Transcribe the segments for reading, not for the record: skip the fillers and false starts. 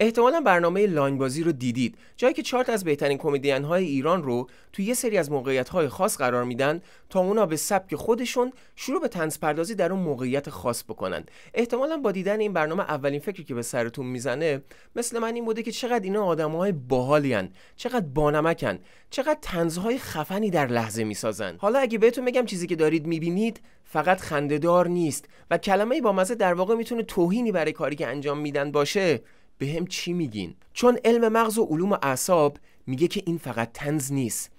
احتمالاً برنامه لاین بازی رو دیدید، جایی که 4 تا از بهترین کمدین های ایران رو توی یه سری از موقعیت های خاص قرار میدن تا اونا به سبک خودشون شروع به طنز پردازی در اون موقعیت خاص بکنن. احتمالاً با دیدن این برنامه اولین فکری که به سرتون میزنه مثل من این بوده که چقدر اینا آدم‌های باحالین، چقدر بانمکن، چقدر طنزهای خفنی در لحظه میسازن. حالا اگه بهتون بگم چیزی که دارید میبینید فقط خنده‌دار نیست و کلمه‌ای با مزه در واقع میتونه توهینی برای کاری که انجام میدن باشه، به هم چی میگین؟ چون علم مغز و علوم اعصاب میگه که این فقط طنز نیست،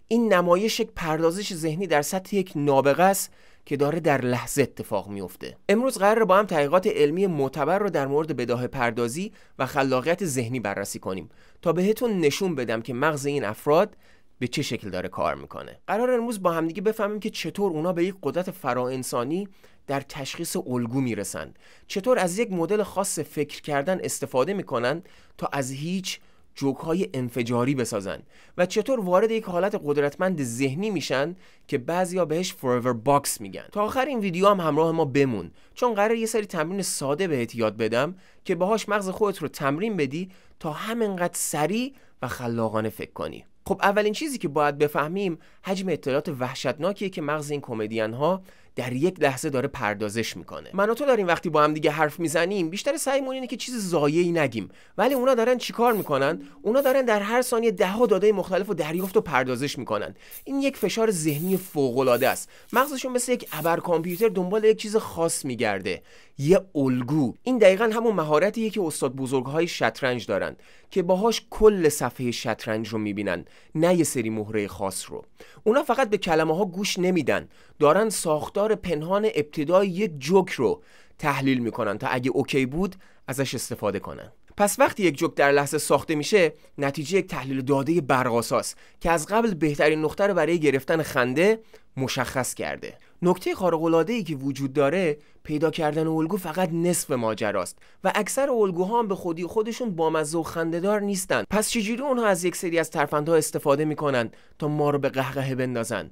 این نمایش یک پردازش ذهنی در سطح یک نابغه است که داره در لحظه اتفاق میفته. امروز قراره با هم تحقیقات علمی معتبر رو در مورد بداهه پردازی و خلاقیت ذهنی بررسی کنیم تا بهتون نشون بدم که مغز این افراد به چه شکل داره کار میکنه. قرار امروز با همدیگه بفهمیم که چطور اونا به یک قدرت فراانسانی در تشخیص الگو میرسن، چطور از یک مدل خاص فکر کردن استفاده میکنن تا از هیچ جوک‌های انفجاری بسازن و چطور وارد یک حالت قدرتمند ذهنی میشن که بعضیا بهش forever box میگن. تا آخر این ویدیو هم همراه ما بمون، چون قراره یه سری تمرین ساده بهت یاد بدم که باهاش مغز خودت رو تمرین بدی تا همینقدر سریع و خلاقانه فکر کنی. خب اولین چیزی که باید بفهمیم حجم اطلاعات وحشتناکیه که مغز این کمدین ها در یک لحظه داره پردازش میکنه. من و تو داریم وقتی با هم دیگه حرف میزنیم بیشتر سعیمون اینه که چیز ضایعی نگیم، ولی اونا دارن چیکار میکنن؟ اونا دارن در هر ثانیه 10 داده مختلف رو دریافت و پردازش میکنن. این یک فشار ذهنی فوق العاده است. مغزشون مثل یک ابر کامپیوتر دنبال یک چیز خاص میگرده، یه الگو. این دقیقاً همون مهارتیه که استاد بزرگهای شطرنج دارن که باهاش کل صفحه شطرنج رو میبینن، نه یه سری مهره خاص رو. اونا فقط به کلمه ها گوش نمیدن، دارن ساختار پنهان ابتدای یک جوک رو تحلیل میکنن تا اگه اوکی بود ازش استفاده کنن. پس وقتی یک جوک در لحظه ساخته میشه، نتیجه یک تحلیل داده برق‌آساست که از قبل بهترین نقطه رو برای گرفتن خنده مشخص کرده. نکته خارق‌العاده‌ای که وجود داره، پیدا کردن الگو فقط نصف ماجراست و اکثر الگوها هم به خودی خودشون بامزه و خنده‌دار نیستن. پس چجوری اونها از یک سری از ترفندها استفاده میکنن تا ما رو به قهقهه بندازن؟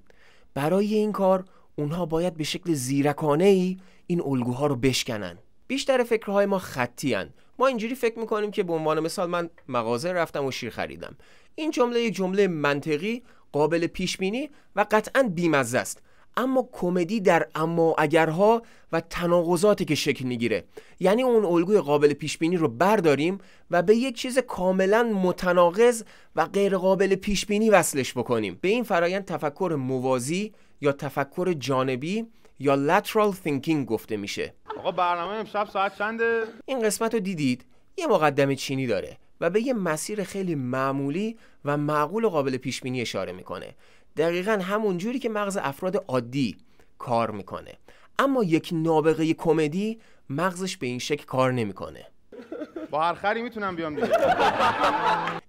برای این کار اونها باید به شکل زیرکانه‌ای این الگوها رو بشکنن. بیشتر فکرهای ما خطی هن. ما اینجوری فکر میکنیم که به عنوان مثال من مغازه رفتم و شیر خریدم. این جمله یک جمله منطقی، قابل پیش بینی و قطعاً بی‌مزه است. اما کمدی در اما اگرها و تناقضاتی که شکل میگیره. یعنی اون الگوی قابل پیش بینی رو برداریم و به یک چیز کاملا متناقض و غیر قابل پیش بینی وصلش بکنیم. به این فرایند تفکر موازی یا تفکر جانبی یا lateral thinking گفته میشه. آقا برنامه امشب ساعت چنده؟ این قسمت رو دیدید؟ یه مقدمه چینی داره و به یه مسیر خیلی معمولی و معقول و قابل پیش بینی اشاره میکنه. دقیقاً همون جوری که مغز افراد عادی کار میکنه. اما یک نابغه کمدی مغزش به این شکل کار نمیکنه. با هر خری میتونم بیام دیگه.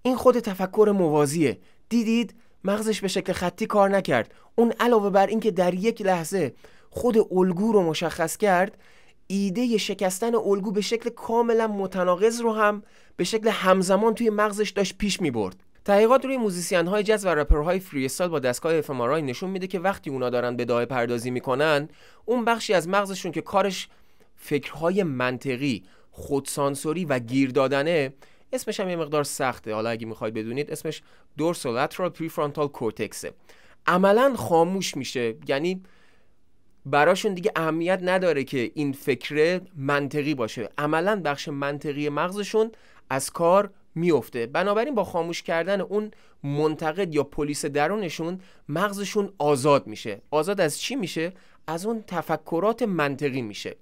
این خود تفکر موازیه. دیدید؟ مغزش به شکل خطی کار نکرد. اون علاوه بر این که در یک لحظه خود الگو رو مشخص کرد، ایده شکستن الگو به شکل کاملا متناقض رو هم به شکل همزمان توی مغزش داشت پیش میبرد. تحقیقات روی موزیسین های جاز و رپرهای فری استایل با دستگاه fMRI نشون میده که وقتی اونا دارن بداهه پردازی میکنن، اون بخشی از مغزشون که کارش فکرهای منطقی، خودسانسوری و گیر دادنه، اسمش هم یه مقدار سخته، حالا اگه میخواید بدونید اسمش dorsolateral prefrontal cortex، عملاً خاموش میشه. یعنی براشون دیگه اهمیت نداره که این فکر منطقی باشه، عملاً بخش منطقی مغزشون از کار میفته. بنابراین با خاموش کردن اون منتقد یا پلیس درونشون، مغزشون آزاد میشه. آزاد از چی میشه؟ از اون تفکرات منطقی میشه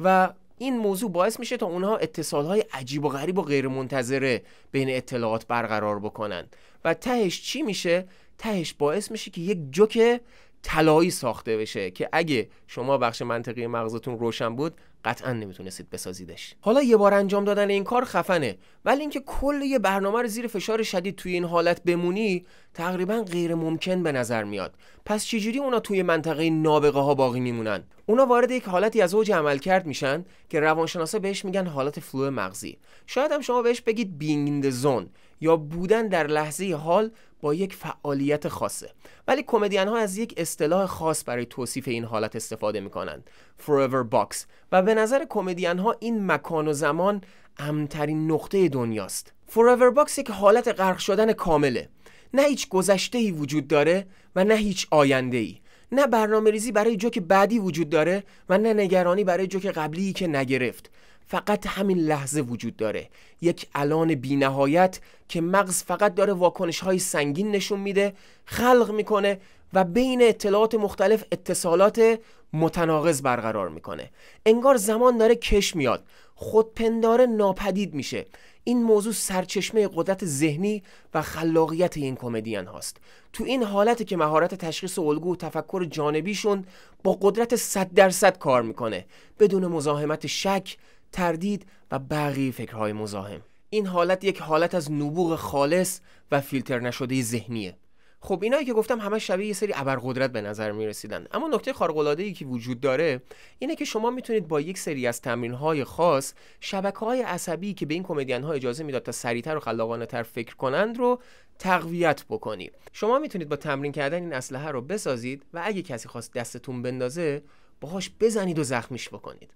و این موضوع باعث میشه تا اونها اتصالهای عجیب و غریب و غیر منتظره بین اطلاعات برقرار بکنن و تهش چی میشه؟ تهش باعث میشه که یک جوک طلایی ساخته بشه که اگه شما بخش منطقی مغزتون روشن بود قطعا نمیتونستید بسازیدش. حالا یه بار انجام دادن این کار خفنه، ولی اینکه کل یه برنامه رو زیر فشار شدید توی این حالت بمونی تقریبا غیر ممکن به نظر میاد. پس چجوری اونا توی منطقه نابغه ها باقی میمونن؟ اونا وارد یک حالتی از اوج عملکرد میشن که روانشناسا بهش میگن حالت فلو مغزی. شاید هم شما بهش بگید being in the zone یا بودن در لحظه حال با یک فعالیت خاصه. ولی کمدین ها از یک اصطلاح خاص برای توصیف این حالت استفاده میکنند، forever box، و به نظر کمدین ها این مکان و زمان امن‌ترین نقطه دنیاست. forever box یک حالت غرق شدن کامله. نه هیچ گذشته‌ای وجود داره و نه هیچ آینده‌ای. نه برنامه‌ریزی برای جوک بعدی وجود داره و نه نگرانی برای جوک قبلی که نگرفت. فقط همین لحظه وجود داره، یک الان بی نهایت که مغز فقط داره واکنش‌های سنگین نشون میده، خلق میکنه و بین اطلاعات مختلف اتصالات متناقض برقرار میکنه. انگار زمان داره کش میاد، خودپنداره ناپدید میشه. این موضوع سرچشمه قدرت ذهنی و خلاقیت این کمدین هاست. تو این حالت که مهارت تشخیص الگو و تفکر جانبیشون با قدرت 100% کار میکنه، بدون مزاحمت شک، تردید و بقیه فکرهای مزاحم. این حالت یک حالت از نبوغ خالص و فیلتر نشده ذهنیه. خب اینایی که گفتم همه شبیه یه سری ابرقدرت به نظر میرسیدن، اما نکته خارق‌العاده‌ای که وجود داره اینه که شما میتونید با یک سری از تمرین‌های خاص شبکه‌های عصبی که به این کمدین‌ها اجازه میداد تا سریعتر و خلاقانه‌تر فکر کنند رو تقویت بکنید. شما میتونید با تمرین کردن این اسلحه رو بسازید و اگه کسی خواست دستتون بندازه باهاش بزنید و زخمیش بکنید.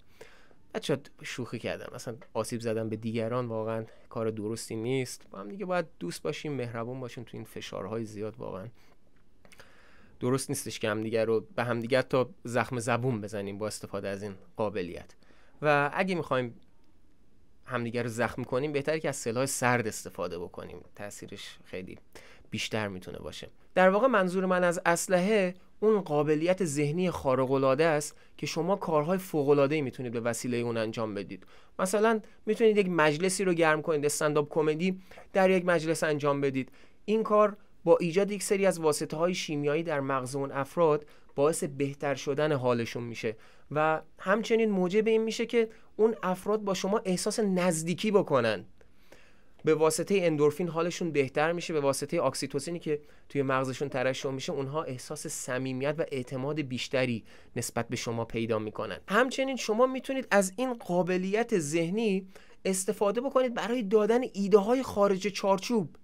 بچه‌ها شوخی کردم، مثلا آسیب زدن به دیگران واقعا کار درستی نیست. با هم دیگه باید دوست باشیم، مهربان باشیم. تو این فشارهای زیاد واقعا درست نیستش که همدیگه رو به همدیگه تا زخم زبون بزنیم با استفاده از این قابلیت. و اگه میخوایم همدیگه رو زخم کنیم بهتره که از سلاح سرد استفاده بکنیم، تاثیرش خیلی بیشتر میتونه باشه. در واقع منظور من از اسلحه اون قابلیت ذهنی خارق‌العاده است که شما کارهای فوق‌العاده‌ای میتونید به وسیله اون انجام بدید. مثلا میتونید یک مجلسی رو گرم کنید، استندآپ کمدی در یک مجلس انجام بدید. این کار با ایجاد یک سری از واسطه‌های شیمیایی در مغز اون افراد باعث بهتر شدن حالشون میشه و همچنین موجب این میشه که اون افراد با شما احساس نزدیکی بکنن. به واسطه اندورفین حالشون بهتر میشه، به واسطه اکسیتوسینی که توی مغزشون ترشح میشه اونها احساس صمیمیت و اعتماد بیشتری نسبت به شما پیدا میکنن. همچنین شما میتونید از این قابلیت ذهنی استفاده بکنید برای دادن ایده های خارج چارچوب،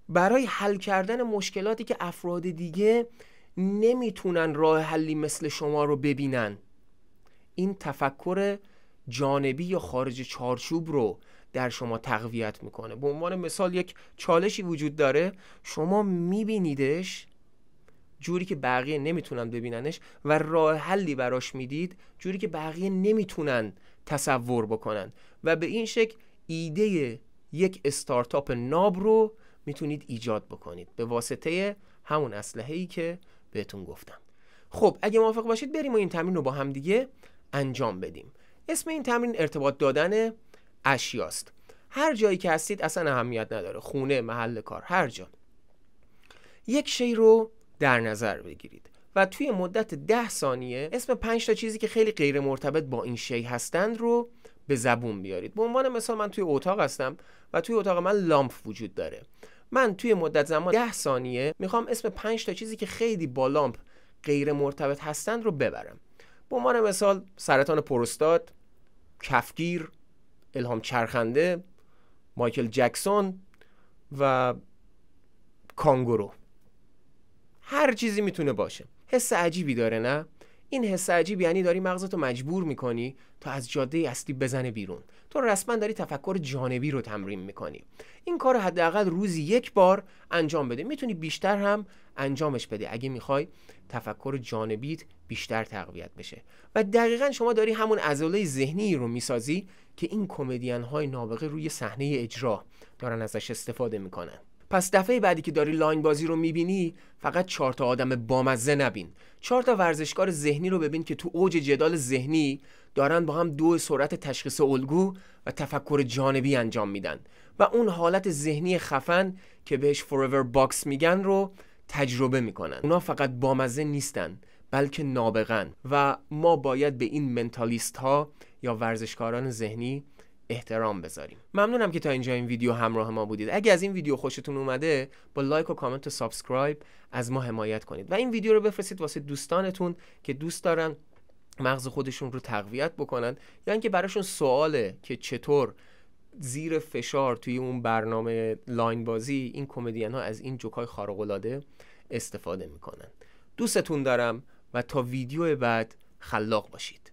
برای حل کردن مشکلاتی که افراد دیگه نمیتونن راه حلی مثل شما رو ببینن. این تفکر جانبی یا خارج چارچوب رو در شما تقویت میکنه. به عنوان مثال یک چالشی وجود داره، شما میبینیدش جوری که بقیه نمیتونن ببیننش و راه حلی براش میدید جوری که بقیه نمیتونن تصور بکنن و به این شکل ایده یک استارتاپ ناب رو میتونید ایجاد بکنید به واسطه همون اسلحه‌ای که بهتون گفتم. خب اگه موافق باشید بریم و این تمرین رو با هم دیگه انجام بدیم. اسم این تمرین ارتباط دادن اشیاست. هر جایی که هستید اصلا اهمیت نداره، خونه، محل کار، هر جا. یک شی رو در نظر بگیرید و توی مدت 10 ثانیه اسم 5 تا چیزی که خیلی غیر مرتبط با این شی هستند رو به زبون بیارید. به عنوان مثال من توی اتاق هستم و توی اتاق من لامپ وجود داره. من توی مدت زمان 10 ثانیه میخوام اسم 5 تا چیزی که خیلی با لامپ غیر مرتبط هستند رو ببرم. به عنوان مثال سرطان پروستات، کفگیر، الهام چرخنده، مایکل جکسون و کانگورو. هر چیزی میتونه باشه. حس عجیبی داره نه؟ این حس عجیب یعنی داری مغزتو مجبور میکنی تا از جاده اصلی بزنه بیرون. تو رسما داری تفکر جانبی رو تمرین میکنی. این کار حداقل روزی 1 بار انجام بده. میتونی بیشتر هم انجامش بده اگه میخوای تفکر جانبیت بیشتر تقویت بشه. و دقیقاً شما داری همون عضله ذهنی رو میسازی که این کمدین های نابغه روی صحنه اجرا دارن ازش استفاده میکنن. پس دفعه بعدی که داری لاین بازی رو میبینی فقط 4 تا آدم بامزه نبین. 4 تا ورزشکار ذهنی رو ببین که تو اوج جدال ذهنی دارن با هم 2 سرعت تشخیص الگو و تفکر جانبی انجام میدن و اون حالت ذهنی خفن که بهش forever box میگن رو تجربه میکنن. اونا فقط بامزه نیستن بلکه نابغن و ما باید به این منتالیست ها یا ورزشکاران ذهنی احترام بذاریم. ممنونم که تا اینجا این ویدیو همراه ما بودید. اگه از این ویدیو خوشتون اومده با لایک و کامنت و سابسکرایب از ما حمایت کنید و این ویدیو رو بفرستید واسه دوستانتون که دوست دارن مغز خودشون رو تقویت بکنن یا اینکه براشون سواله که چطور زیر فشار توی اون برنامه لاین بازی این کمدین ها از این جوکای خارق العاده استفاده میکنن. دوستتون دارم و تا ویدیو بعد خلاق باشید.